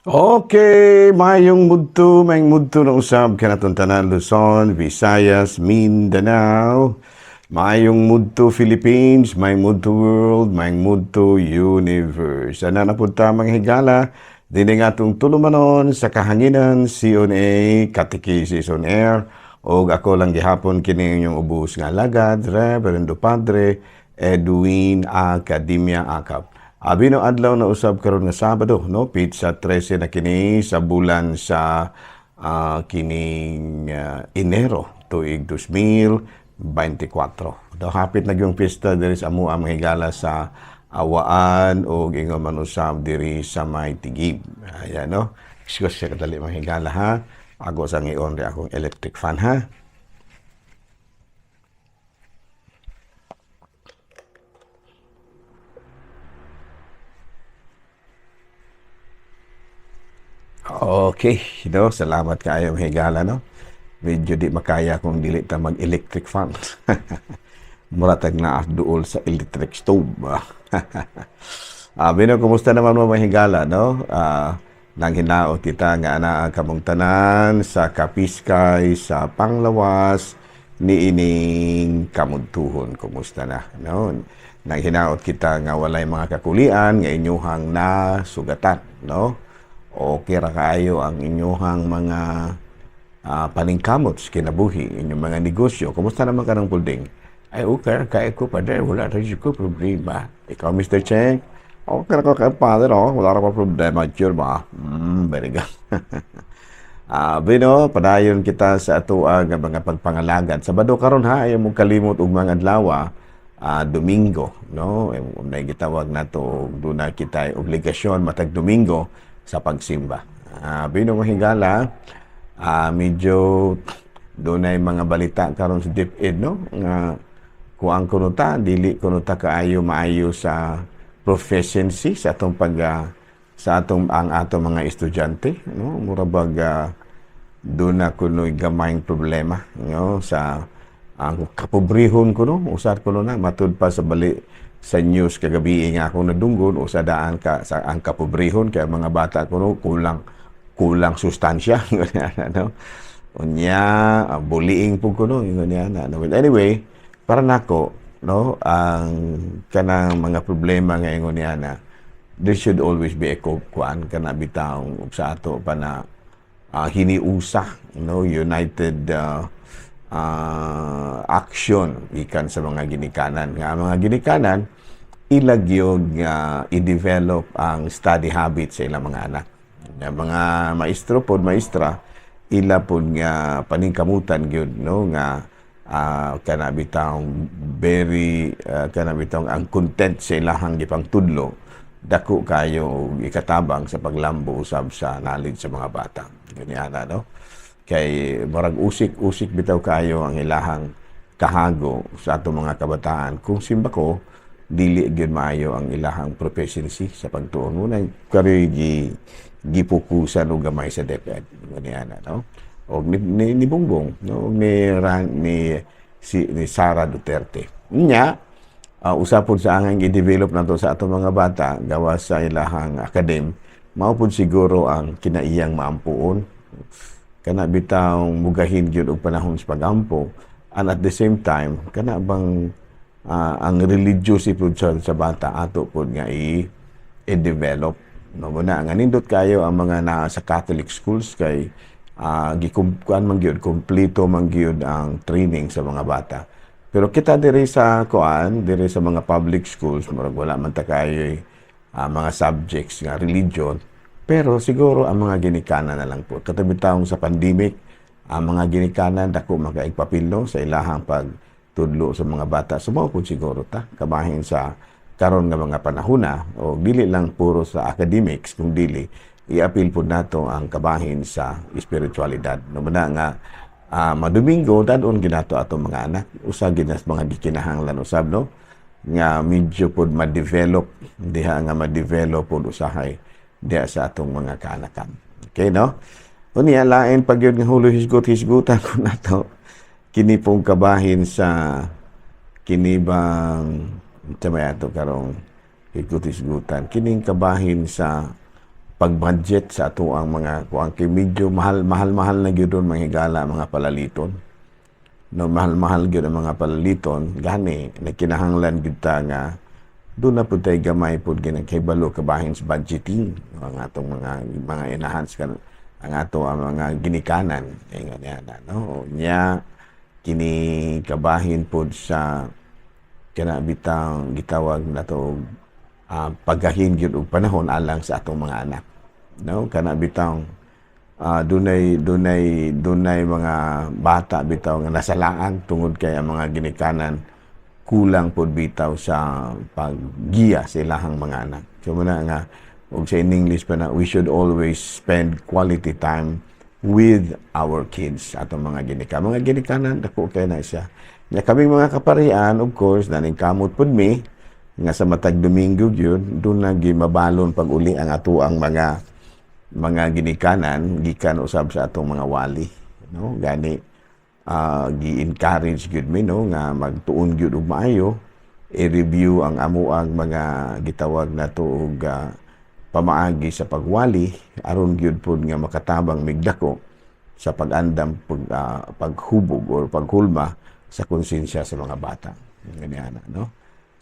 Okay, maayong mudto na usab kanatong tanan Luzon, Visayas, Mindanao. Maayong mudto Philippines, maayong mudto world, maayong mudto universe. Ana na pud ta mga higala dinhi nga atong tulumanon sa kahanginan CONA Catechesis on Air og ako lang gihapon kini inyong ubos nga alagad Reverendo Padre Edwin Academia Acap. Abi no adlaw na usab karon nga Sabado, no? Pizza 13 na kini sa bulan sa kining Enero tuig 2024. Daw hapit na yung pista diri sa amo ang higala sa Awaan o ingon man usab diri sa may Tigib. Ayan no. Excuse sa kadali mga higala ha. Ako sa ngion ri akong electric fan ha. Okay, salamat kayo higala no. Medyo di makaya kung dili ta mag-electric fan. Muratag na duol sa electric stove. Bino, kumusta naman mo mahigala, no? Nang hinaot kita nga ana kamong tanan sa Kapiskay, sa Panglawas, ni ining kamudtuhon. Kumusta na, no? Nang hinaot kita nga walay mga kakulian, nga inyuhang nasugatan, no? Okay ra kaayo ang inyuhang mga paningkamot sa kinabuhi, inyong mga negosyo. Kumusta naman ka ng pulding? Ay, okay, kaya ko pa dahil wala rin ko problema. Ikaw, Mr. Cheng, okay na ko kaya father, wala rin pa problema, sure ba? Very good. Bino, padayon kita sa atuang mga pagpangalagad. Sabado karon ha, ayaw mong kalimot og mga adlaw, Domingo, no? May gitawag na to, doon na kita obligasyon matag Domingo sa pagsimba. Bino mahigala, medyo doon ay mga balita karon sa DepEd, no? Kuang kuno ta, dili kuno ta kaayo maayo sa proficiency sa atong sa atong ang atong mga estudyante, no? Mura bag doon na kuno'y gamayng problema, no? Sa ang kapobrehon kuno, usar kuno na matud pa sa bali sa news kagabi nga ako nadunggon o sa daan ka sa ang kapobrehon kaya mga bata kuno kulang sustansya no. Unya bullying pug kuno ingon niya na. Well, anyway, para nako no ang kanang mga problema nga ingon niya na there should always be a kuan kana bitaw sa ato pa na hiniusa no united action ikan sa mga ginikanan nga mga ginikanan ilagyog i-develop ang study habits sa ilang mga anak. Nga mga maestro pod maestra ila pod nga paningkamutan gyud no nga kana bitaw very kana bitaw ang content sa ilahang gipang tudlo dako kayo ikatabang sa paglambo usab sa knowledge sa mga bata. Ganyan no. Kay marag usik bitaw kayo ang ilahang kahago sa atong mga kabataan kung simba ko dili gyud maayo ang ilahang proficiency sa pagtuon unay kari gipukusan og gamay sa DepEd ganyan no og ni Bongbong no ni Sara Duterte nya usapon sa angay i-develop nato sa atong mga bata gawas sa ilahang academe mao pud siguro ang kinaiyang maampuon kana bitaw mugahin gyud og panahon sa pagampo and at the same time kana bang ang religious ipud sa bata ato pud nga i-develop no muna nga nindot kayo ang mga naa sa Catholic schools kay gikumpuan man gyud kompleto man gyud ang training sa mga bata pero kita diri sa diri sa mga public schools murag wala man ta kayo mga subjects nga religion. Pero siguro ang mga ginikanan na lang po. Katabi taong sa pandemic, ang mga ginikanan dako makaigpapilo sa ilahang pagtudlo sa mga bata. Sumaw po siguro ta, kabahin sa karon nga mga panahuna o dili lang puro sa academics, kung dili, i-appeal po nato ang kabahin sa espiritualidad. Namana nga, madomingo, dadon ginato atong mga anak, usag ginas mga gikinahanglan usab, no? Nga medyo po ma-develop, diha nga ma-develop po usahay diya sa atong mga kaanakan. Okay, no? Unya, lain pag yun nga hulo hisgutan ko na to, kini pong kabahin sa kinibang, tamay ato karong hisgutan, kining kabahin sa pag-budget sa ato ang mga kuang kay medyo mahal na gyud mga higala mga palaliton. No, mahal gyud ang mga palaliton gani nagkinahanglan gyud ta nga doon na pud tay gamay pud ginagkahibalo kabahin sa budgeting ang atong mga enhance kan ang ato ang mga ginikanan ingon niya no nya kini kabahin pud sa kana bitang gitawag nato pagahin gyud og panahon alang sa atong mga anak no kana bitang dunay mga bata bitaw nga nasalaan tungod kay ang mga ginikanan kulang pod bitaw sa paggiya sa ilahang mga anak. So muna nga og sa in English pa na we should always spend quality time with our kids atong mga ginikanan. Mga ginikanan dako kay na siya. Nya kaming mga kaparian of course naning kamot pod mi nga sa matag Domingo gyud doon na gimabalon pag uli ang ato ang mga ginikanan gikan usab sa atong mga wali no gani gi-encourage gyud mi no nga magtuon gyud og maayo i-review ang amuang mga gitawag nato og pamaagi sa pagwali aron gyud pud nga makatabang migdako sa pag-andam paghubog or paghulma sa konsensya sa mga bata ganyan no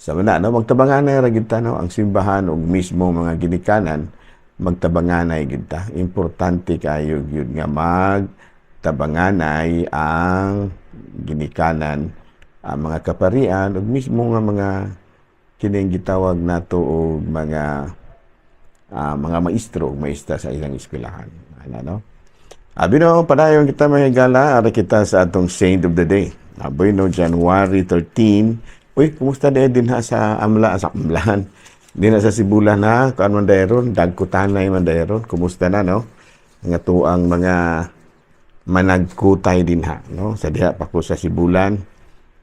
sa mana no magtabanganay ra gyud ta no ang simbahan og mismo mga ginikanan magtabanganay gyud ta importante kayo gyud nga magtabanganay ang ginikanan ang mga kaparian ug mismo nga mga kining gitawag nato og mga maestro ug maestra sa ilang eskwelahan no abi no padayon kita mahigala ara kita sa atong saint of the day aboy no January 13 uy kumusta din ha sa amlahan di na sa Sibulan na, kuan man dayron, dagkutanay man dayron, kumusta na, no? Nga tuang mga managkutay din ha, no? Sa diha pa ko sa Sibulan,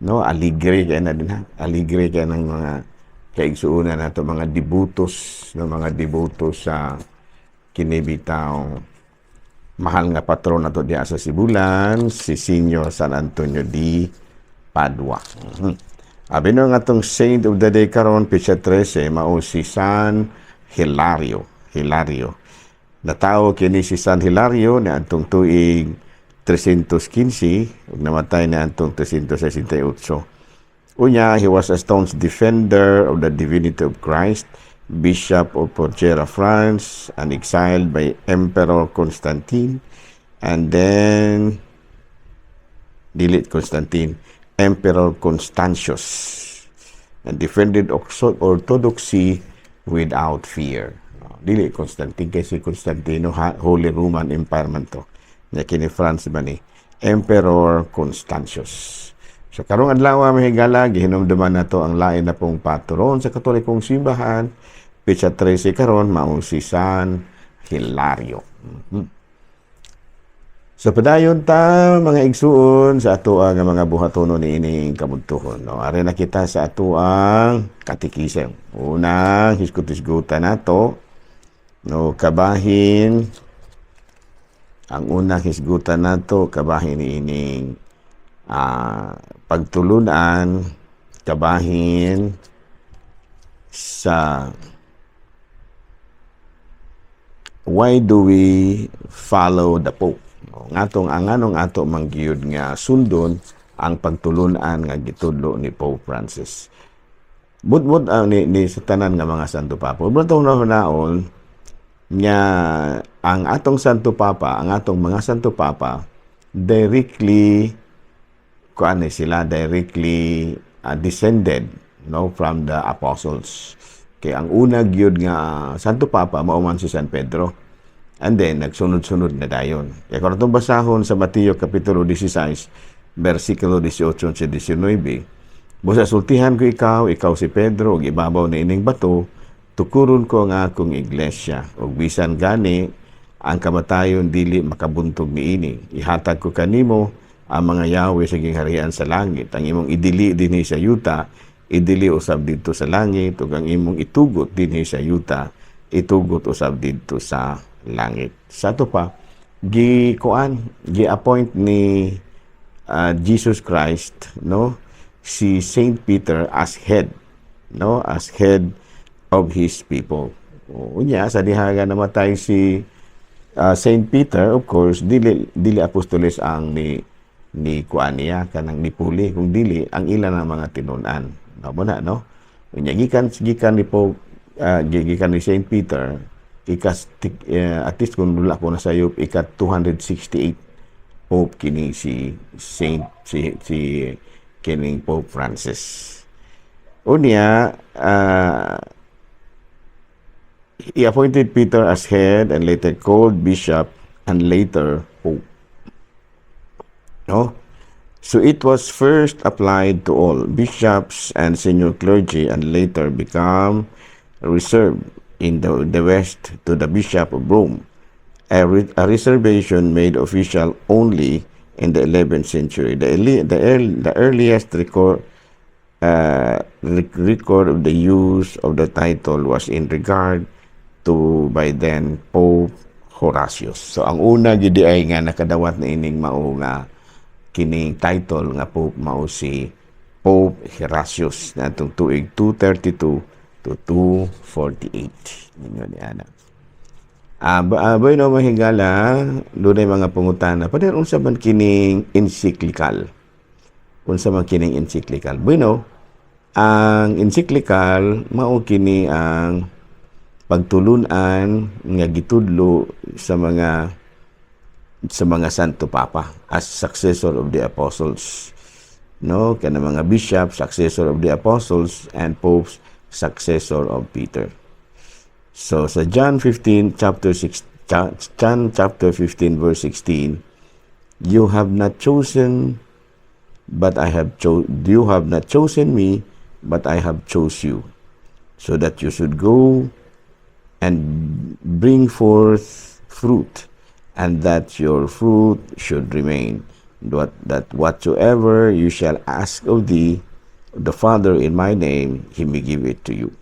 no? Aligre kaya na din ha, aligre kaya ng mga kaigsuunan na to, mga debutos, no? Mga debutos sa kinibitaw mahal nga patron na to diha sa Sibulan, si Senior San Antonio de Padua. Abi no nga tong saint of the day karon petsa 13 mao si San Hilario. Natawo kini si San Hilario na antong tuig 315 ug namatay na antong 368. Unya he was a staunch defender of the divinity of Christ, Bishop of Porchera, France, and exiled by Emperor Constantine, and then Emperor Constantius, and defended orthodoxy without fear. Dili Constantine kay si Constantino Holy Roman Empire man to. Na kini France ba ni Emperor Constantius. So karong adlaw mahigala gihinumduman nato ang lain na pong patron sa Katolikong simbahan. Petsa 13 karon mao si San Hilario. So padayon ta mga igsuon sa ato ang mga buhatonon ni ining kabudtuhon. No, are na kita sa ato ang katikisem. Unang hisgot-hisgutan nato no kabahin ang unang hisgutan nato kabahin ni ining pagtulunan kabahin sa why do we follow the Pope? Anganong ato manggiyod nga sundon ang pagtulunan nga gitudlo ni Pope Francis. Budbud ni sa tanan nga mga Santo Papa. Budbud naon nga ang atong Santo Papa, ang atong mga Santo Papa directly descended no from the apostles. Kay ang una gyud nga Santo Papa mao man si San Pedro. And then, nagsunod-sunod na dayon. Kaya kung itong basahon sa Mateo Kapitulo 16, versikulo 18 sa 19, busa sultihan ko ikaw si Pedro, ug ibabaw na ining bato, tukuron ko ang akong iglesia, ug bisan gani, ang kamatayon dili makabuntog ni ini. Ihatag ko kanimo ang mga Yahweh sa gingharian sa langit. Ang imong idili dinhi sa yuta, idili usab dito sa langit, ug ang imong itugot dinhi sa yuta, itugot usab dito sa langit. Sa ito pa, gi-appoint ni Jesus Christ, no, si Saint Peter as head, no, as head of his people. Unya sa diha nga namatay si Saint Peter, of course, dili apostoles ang ni kuan niya kanang nipuli, kung dili ang ilan ng mga tinun-an. Mo na, no? Unya gikan ni Pope, gikan ni Saint Peter, at least kung wala ko na sayop, 268 Pope kini si kining Pope Francis. Unya, he appointed Peter as head and later called bishop and later pope. No? So it was first applied to all bishops and senior clergy and later become reserved in the West to the Bishop of Rome. A reservation made official only in the 11th century. The earliest record of the use of the title was in regard to by then Pope Horatius. So ang una gid ay nga nakadawat na ining mao nga kining title nga Pope mao si Pope Horatius na atong tuig 232 to 248. Ninyo ni ana. Boy no mahigala, dunay mga pangutana. Pader unsa man kining encyclical? Unsa man kining encyclical? Bueno, ang encyclical mao kini ang pagtulunan nga gitudlo sa mga Santo Papa as successor of the apostles, no, kana mga bishop successor of the apostles and popes successor of Peter. So sa John chapter 15 verse 16, you have not chosen me, but I have chose you, so that you should go and bring forth fruit, and that your fruit should remain, that whatsoever you shall ask of the Father in my name, He may give it to you.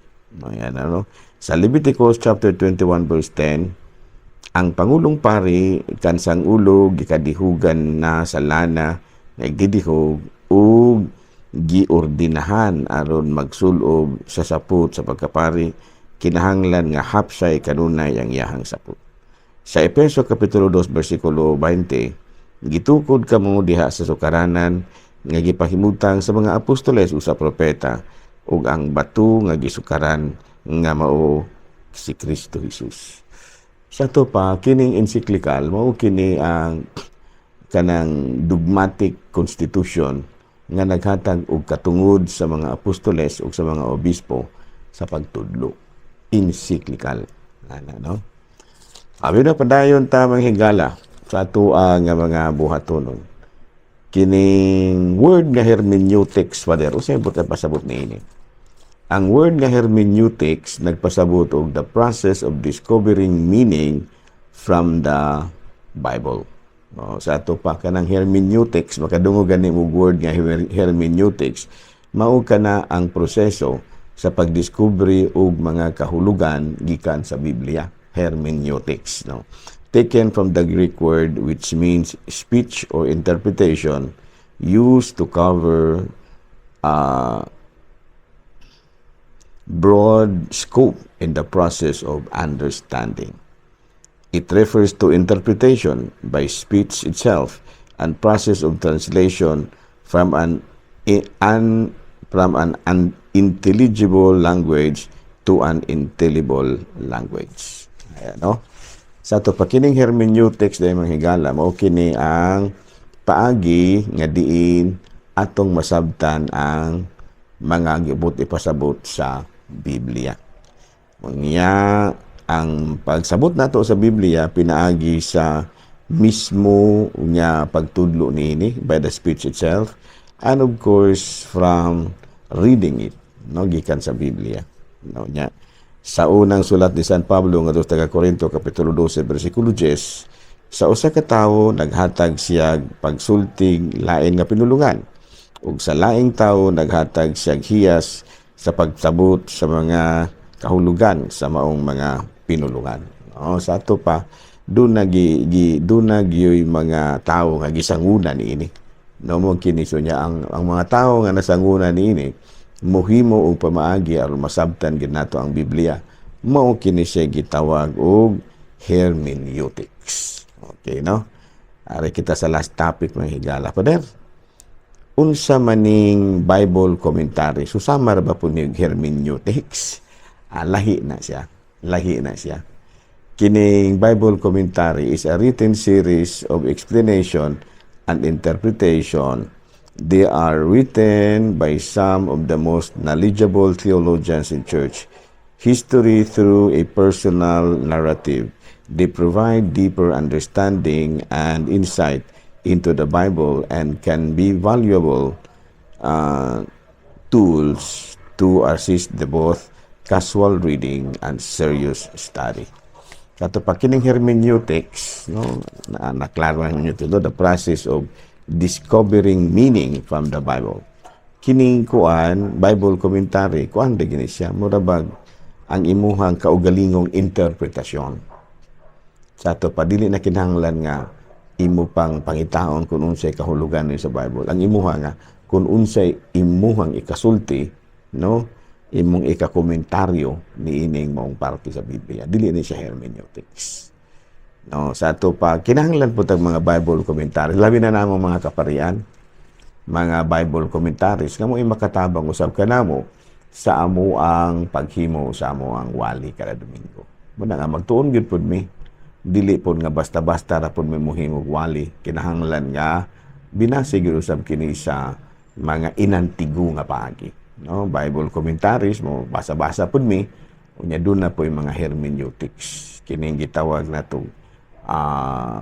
Ayan, ano? Sa Leviticus chapter 21 verse 10, ang Pangulong Pari kansang ulog gikadihugan na sa lana nagdidihog ug giordinahan aron magsulob sa saput sa pagkapari, kinahanglan nga hapsay kanunay ang iyahang saput. Sa Efeso kapitulo 2 bersikulo 20, gitukod kamo diha sa sukaranan nga gipahimutang sa mga apostoles o sa propeta ug ang bato nga gisukaran nga mao si Kristo Jesus. Sa to pa kining encyclical mao kini ang kanang dogmatic constitution nga naghatag og katungod sa mga apostoles ug sa mga obispo sa pagtudlo. Encyclical no? Abi na padayon tamang higala sa ato nga mga buhatonon. Kining word nga hermeneutics pader usay buta pasabot niini. Ang word nga hermeneutics nagpasabot og the process of discovering meaning from the Bible. No, sa ato pa kanang hermeneutics makadungogan ni og word nga hermeneutics mao kana ang proseso sa pagdiskubre og mga kahulugan gikan sa Biblia, hermeneutics, no, taken from the Greek word which means speech or interpretation used to cover broad scope in the process of understanding. It refers to interpretation by speech itself and process of translation from an unintelligible language to an intelligible language. Ayan, no? Sa ito, pakining hermeneutics dahil mga higala, mao kini ang paagi nga diin atong masabtan ang mga gibot ipasabot sa Biblia. Unya, ang pagsabot nato sa Biblia pinaagi sa mismo nga pagtudlo niini by the speech itself and of course from reading it, no, gikan sa Biblia, no, nya sa unang sulat ni San Pablo nga taga Corinto kapitulo 12 bersikulo 10, sa usa ka tawo naghatag siya pagsultig lain nga pinulungan ug sa laing tawo naghatag siya hiyas sa pagsabot sa mga kahulugan sa maong mga pinulungan. No, sa ato pa doon nagyoy mga tao nga gisangunan niini. No mo kini so niya ang mga tao nga nasangunan niini mohimo og pamaagi aron masabtan gid nato ang Biblia mao kini siya gitawag og hermeneutics. Okay, no? Ari kita sa last topic mga higala. Pader, unsa maning Bible commentary, susama ra ba po ni hermeneutics? Lahi na siya. Lahi na siya. Kining Bible commentary is a written series of explanation and interpretation. They are written by some of the most knowledgeable theologians in church history through a personal narrative. They provide deeper understanding and insight into the Bible and can be valuable tools to assist the both casual reading and serious study. Kato pa kining hermeneutics, no, naklaro ninyo ito, the process of discovering meaning from the Bible. Kining kuan, Bible commentary, kuan de gini siya, murabag ang imuhang kaugalingong interpretasyon. Sa ato pa, dili na kinahanglan nga imo pang pangitaon kung unsay kahulugan sa Bible. Ang imuha nga, kung unsay imuhang ikasulti, no, imong ikakomentaryo ni ining maong parte sa Biblia. Dili ni siya hermeneutics. No, sa ato pa, kinahanglan po tag mga Bible commentaries. Labi na namo mga kaparian, mga Bible commentaries, nga mo makatabang usab ka namo sa amo ang paghimo sa amo ang wali kada Domingo. Muna nga, magtuon gyud pod mi. Dili pod nga basta-basta ra pod mi mohimog wali. Kinahanglan nga binasig usab kini sa mga inantigo nga paagi. No, Bible commentaries mo basa-basa pud mi unya doon na po yung mga hermeneutics kining gitawag na to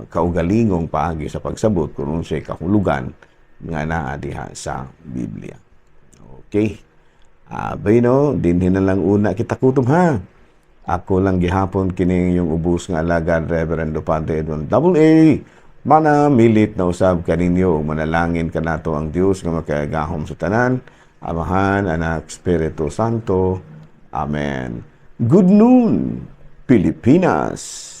kaugalingong paagi sa pagsabot kung unsay kahulugan nga naa diha sa Biblia. Okay, bayno dinhin na lang una kita kutom ha. Ako lang gihapon kining yung ubos nga alagad Reverend Padre Edwin AA mana milit na usab kaninyo manalangin kanato ang Dios nga makayagahom sa tanan. Amahan, Anak, Espiritu Santo. Amen. Good noon, Pilipinas!